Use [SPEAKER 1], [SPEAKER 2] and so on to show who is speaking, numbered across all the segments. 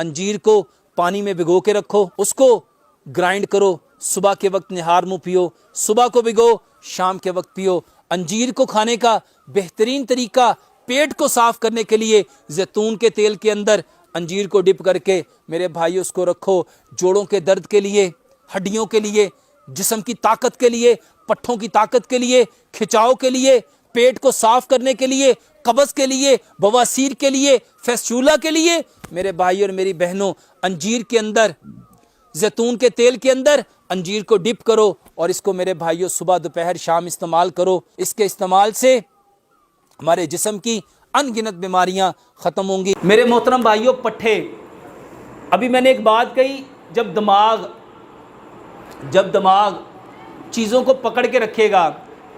[SPEAKER 1] انجیر کو پانی میں بھگو کے رکھو، اس کو گرائنڈ کرو، صبح کے وقت نہار منہ پیو، صبح کو بھگو، شام کے وقت پیو۔ انجیر کو کھانے کا بہترین طریقہ پیٹ کو صاف کرنے کے لیے زیتون کے تیل کے اندر انجیر کو ڈپ کر کے میرے بھائی اس کو رکھو۔ جوڑوں کے درد کے لیے، ہڈیوں کے لیے، جسم کی طاقت کے لیے، پٹھوں کی طاقت کے لیے، کھچاؤ کے لیے، پیٹ کو صاف کرنے کے لیے، قبض کے لیے، بواسیر کے لیے، فیسچولا کے لیے، میرے بھائی اور میری بہنوں، انجیر کے اندر، زیتون کے تیل کے اندر انجیر کو ڈپ کرو اور اس کو میرے بھائیوں صبح دوپہر شام استعمال کرو۔ اس کے استعمال سے ہمارے جسم کی ان گنت بیماریاں ختم ہوں گی۔ میرے محترم بھائیوں، پٹھے، ابھی میں نے ایک بات کہی، جب دماغ چیزوں کو پکڑ کے رکھے گا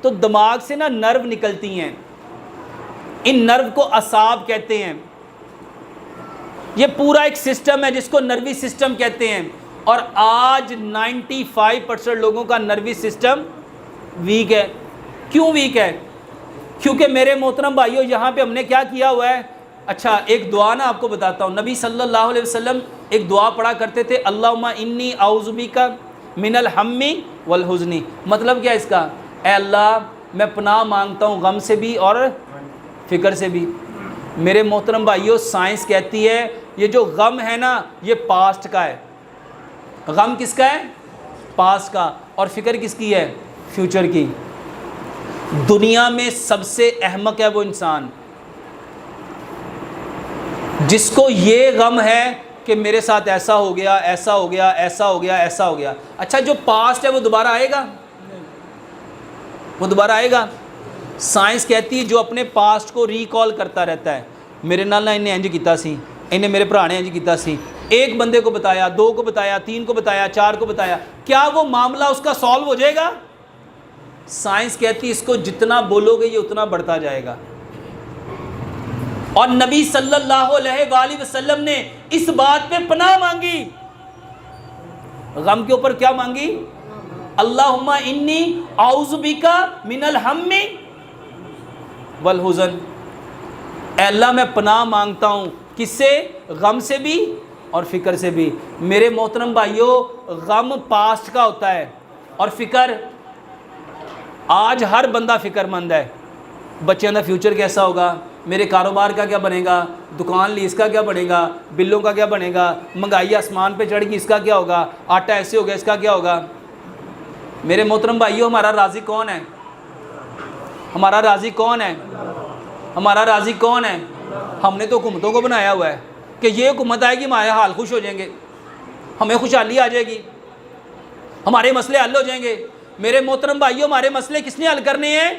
[SPEAKER 1] تو دماغ سے نا نرو نکلتی ہیں، ان نرو کو اعصاب کہتے ہیں۔ یہ پورا ایک سسٹم ہے جس کو نروی سسٹم کہتے ہیں، اور آج 95% لوگوں کا نروی سسٹم ویک ہے۔ کیوں ویک ہے؟ کیونکہ میرے محترم بھائیوں یہاں پہ ہم نے کیا کیا ہوا ہے؟ اچھا ایک دعا نا آپ کو بتاتا ہوں، نبی صلی اللہ علیہ وسلم ایک دعا پڑھا کرتے تھے، اللہم انی اعوذ بک من الہم والحزن۔ مطلب کیا اس کا؟ اے اللہ میں پناہ مانگتا ہوں غم سے بھی اور فکر سے بھی۔ میرے محترم بھائیوں، سائنس کہتی ہے یہ جو غم ہے نا یہ پاسٹ کا ہے۔ غم کس کا ہے؟ پاسٹ کا۔ اور فکر کس کی ہے؟ فیوچر کی۔ دنیا میں سب سے احمق ہے وہ انسان جس کو یہ غم ہے کہ میرے ساتھ ایسا ہو گیا، ایسا ہو گیا، ایسا ہو گیا، ایسا ہو گیا۔ اچھا جو پاسٹ ہے وہ دوبارہ آئے گا؟ وہ دوبارہ آئے گا؟ سائنس کہتی ہے جو اپنے پاسٹ کو ریکال کرتا رہتا ہے، میرے نال انہیں انج کیتا سی، انہیں میرے بھرا نے انج کیتا سی، ایک بندے کو بتایا، دو کو بتایا، تین کو بتایا، چار کو بتایا، کیا وہ معاملہ اس کا سالو ہو جائے گا؟ سائنس کہتی ہے اس کو جتنا بولو گے یہ اتنا بڑھتا جائے گا۔ اور نبی صلی اللہ علیہ وآلہ وسلم نے اس بات پہ پناہ مانگی، غم کے اوپر کیا مانگی؟ اللہم انی اعوذ بک من الہم والحزن۔ اے اللہ میں پناہ مانگتا ہوں کس سے؟ غم سے بھی اور فکر سے بھی۔ میرے محترم بھائیوں، غم پاسٹ کا ہوتا ہے اور فکر، آج ہر بندہ فکر مند ہے، بچوں کا فیوچر کیسا ہوگا، میرے کاروبار کا کیا بنے گا، دکان لی اس کا کیا بنے گا، بلوں کا کیا بنے گا، مہنگائی آسمان پہ چڑھ گئی اس کا کیا ہوگا، آٹا ایسے ہو گیا اس کا کیا ہوگا۔ میرے محترم بھائیوں، ہمارا رازق کون ہے؟ ہمارا رازق کون ہے؟ ہمارا رازق کون ہے؟ ہم نے تو حکومتوں کو بنایا ہوا ہے کہ یہ حکومت آئے گی ہمارے حال خوش ہو جائیں گے، ہمیں خوشحالی آ جائے گی، ہمارے مسئلے حل ہو جائیں گے۔ میرے محترم بھائیوں، ہمارے مسئلے کس نے حل کرنے ہیں؟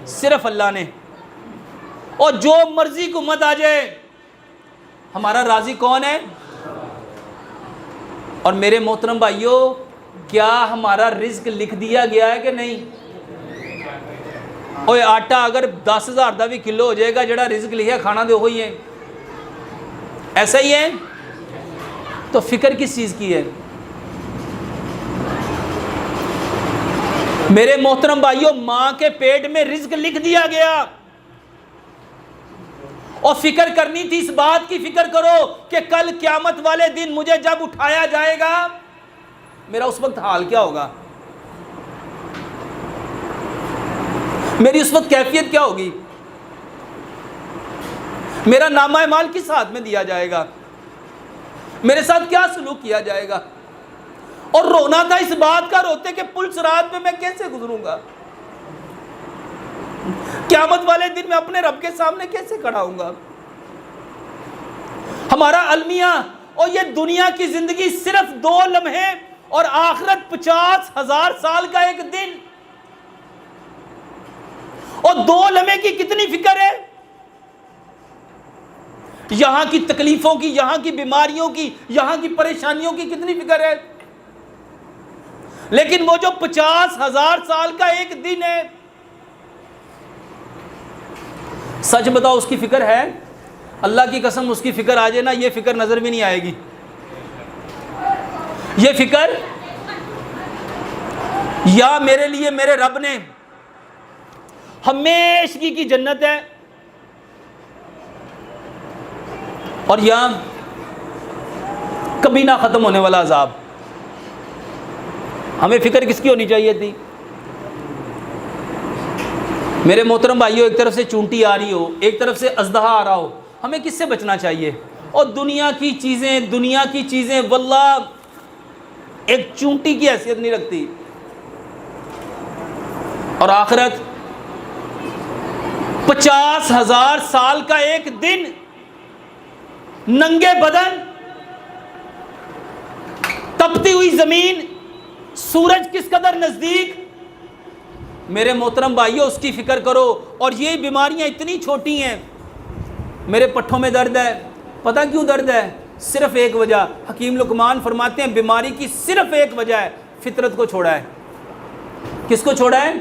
[SPEAKER 1] صرف اللہ نے۔ اور جو مرضی حکومت آ جائے، ہمارا رازق کون ہے؟ اور میرے محترم بھائیوں، کیا ہمارا رزق لکھ دیا گیا ہے کہ نہیں؟ اوے آٹا اگر 10,000 دا بھی کلو ہو جائے گا، جڑا رزق لکھا کھانا دے وہی ہے، ایسا ہی ہے۔ تو فکر کس چیز کی ہے؟ میرے محترم بھائیوں، ماں کے پیٹ میں رزق لکھ دیا گیا، اور فکر کرنی تھی، اس بات کی فکر کرو کہ کل قیامت والے دن مجھے جب اٹھایا جائے گا میرا اس وقت حال کیا ہوگا، میری اس وقت کیفیت کیا ہوگی، میرا نامہ اعمال کس ہاتھ میں دیا جائے گا، میرے ساتھ کیا سلوک کیا جائے گا۔ اور رونا تھا اس بات کا، روتے کہ پل صراط پہ میں کیسے گزروں گا، قیامت والے دن میں اپنے رب کے سامنے کیسے کھڑا ہوں گا۔ ہمارا المیہ اور یہ دنیا کی زندگی صرف 2 لمحے، اور آخرت 50,000 سال کا ایک دن، اور 2 لمحے کی کتنی فکر ہے، یہاں کی تکلیفوں کی، یہاں کی بیماریوں کی، یہاں کی پریشانیوں کی کتنی فکر ہے، لیکن وہ جو 50,000 سال کا ایک دن ہے، سچ بتاؤ اس کی فکر ہے؟ اللہ کی قسم اس کی فکر آ جائے نا، یہ فکر نظر بھی نہیں آئے گی، یہ فکر، یا میرے لیے میرے رب نے ہمیشگی کی جنت ہے، اور یا کبھی نہ ختم ہونے والا عذاب. ہمیں فکر کس کی ہونی چاہیے تھی؟ میرے محترم بھائیو، ایک طرف سے چونٹی آ رہی ہو، ایک طرف سے اژدہا آ رہا ہو، ہمیں کس سے بچنا چاہیے؟ اور دنیا کی چیزیں واللہ ایک چونٹی کی حیثیت نہیں رکھتی. اور آخرت 50,000 سال کا ایک دن، ننگے بدن، تپتی ہوئی زمین، سورج کس قدر نزدیک. میرے محترم بھائیو، اس کی فکر کرو. اور یہ بیماریاں اتنی چھوٹی ہیں. میرے پٹھوں میں درد ہے، پتہ کیوں درد ہے؟ صرف ایک وجہ. حکیم لقمان فرماتے ہیں بیماری کی صرف ایک وجہ ہے، فطرت کو چھوڑا ہے. کس کو چھوڑا ہے؟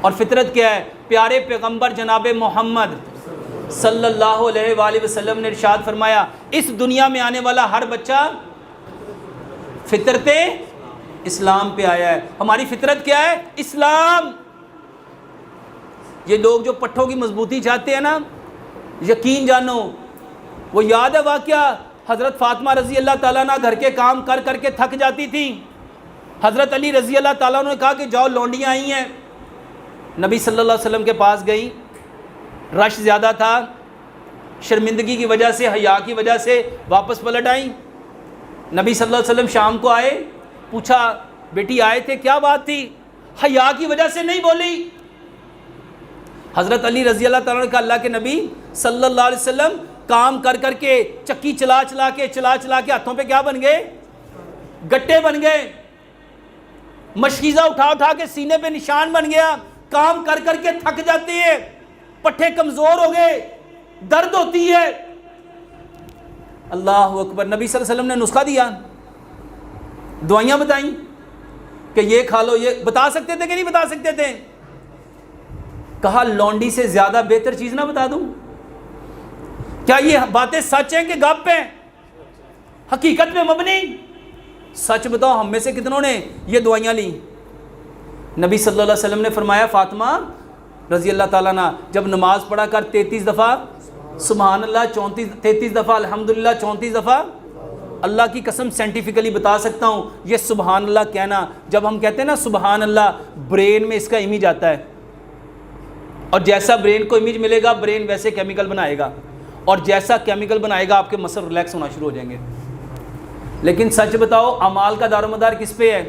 [SPEAKER 1] اور فطرت کیا ہے؟ پیارے پیغمبر جناب محمد صلی اللہ علیہ وآلہ وسلم نے ارشاد فرمایا، اس دنیا میں آنے والا ہر بچہ فطرت اسلام پہ آیا ہے. ہماری فطرت کیا ہے؟ اسلام. یہ لوگ جو پٹھوں کی مضبوطی چاہتے ہیں نا، یقین جانو، وہ یاد ہے واقعہ حضرت فاطمہ رضی اللہ تعالیٰ عنہ گھر کے کام کر کر کے تھک جاتی تھیں. حضرت علی رضی اللہ تعالیٰ عنہ نے کہا کہ جاؤ، لونڈیاں آئی ہیں. نبی صلی اللہ علیہ وسلم کے پاس گئی. رش زیادہ تھا، شرمندگی کی وجہ سے، حیا کی وجہ سے واپس پلٹ آئیں. نبی صلی اللہ علیہ وسلم شام کو آئے، پوچھا بیٹی آئے تھے، کیا بات تھی؟ حیا کی وجہ سے نہیں بولی. حضرت علی رضی اللہ تعالیٰ نے کہا اللہ کے نبی صلی اللہ علیہ وسلم کام کر کر کے، چکی چلا چلا کے ہاتھوں پہ کیا بن گئے؟ گٹے بن گئے. مشکیزہ اٹھا کے سینے پہ نشان بن گیا. کام کر کر کے تھک جاتے ہیں، پٹھے کمزور ہو گئے، درد ہوتی ہے. اللہ اکبر. نبی صلی اللہ علیہ وسلم نے نسخہ دیا، دعائیاں بتائیں کہ یہ کھا لو. یہ بتا سکتے تھے کہ نہیں بتا سکتے تھے؟ کہا لونڈی سے زیادہ بہتر چیز نہ بتا دوں؟ کیا یہ باتیں سچ ہیں کہ گپ ہیں؟ حقیقت میں مبنی؟ سچ بتاؤ، ہم میں سے کتنوں نے یہ دعائیاں لی؟ نبی صلی اللہ علیہ وسلم نے فرمایا فاطمہ رضی اللہ تعالیٰ عنہ جب نماز پڑھا کر 33 دفعہ سبحان اللہ، 33 دفعہ الحمدللہ، 34 دفعہ اللہ کی قسم سائنٹیفکلی بتا سکتا ہوں، یہ سبحان اللہ کہنا، جب ہم کہتے ہیں نا سبحان اللہ، برین میں اس کا امیج آتا ہے. اور جیسا برین کو امیج ملے گا، برین ویسے کیمیکل بنائے گا، اور جیسا کیمیکل بنائے گا آپ کے مسل ریلیکس ہونا شروع ہو جائیں گے. لیکن سچ بتاؤ، اعمال کا دار و مدار کس پہ ہے؟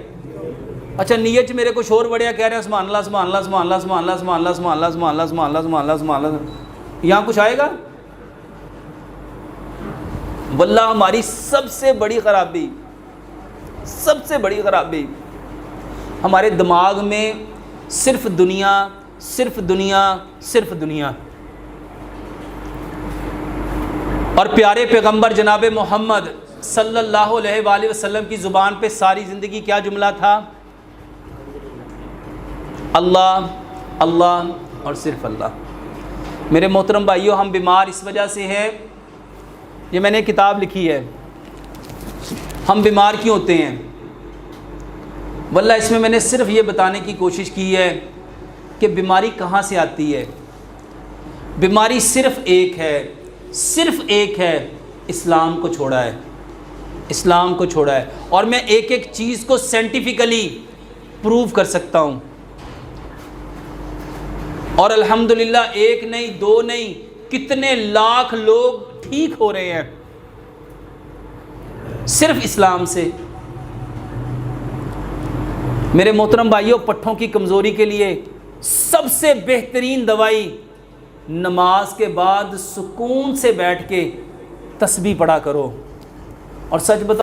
[SPEAKER 1] اچھا نیت میرے کو شور بڑھیا کہہ رہے ہیں سبحان اللہ سبحان اللہ سبحان اللہ سبحان اللہ سبحان اللہ سبحان اللہ سبحان اللہ سبحان اللہ سبحان اللہ سبحان اللہ، یہاں کچھ آئے گا؟ واللہ ہماری سب سے بڑی خرابی ہمارے دماغ میں صرف دنیا، صرف دنیا، صرف دنیا. اور پیارے پیغمبر جناب محمد صلی اللہ علیہ وآلہ وسلم کی زبان پہ ساری زندگی کیا جملہ تھا؟ اللہ، اللہ اور صرف اللہ. میرے محترم بھائیو، ہم بیمار اس وجہ سے ہیں، یہ میں نے کتاب لکھی ہے، ہم بیمار کیوں ہوتے ہیں؟ واللہ اس میں میں نے صرف یہ بتانے کی کوشش کی ہے کہ بیماری کہاں سے آتی ہے. بیماری صرف ایک ہے، اسلام کو چھوڑا ہے. اسلام کو چھوڑا ہے. اور میں ایک ایک چیز کو سائنٹیفکلی پروو کر سکتا ہوں. اور الحمدللہ ایک نہیں، دو نہیں، کتنے لاکھ لوگ ٹھیک ہو رہے ہیں صرف اسلام سے. میرے محترم بھائیوں، پٹھوں کی کمزوری کے لیے سب سے بہترین دوائی نماز کے بعد سکون سے بیٹھ کے تسبیح پڑھا کرو. اور سچ بتا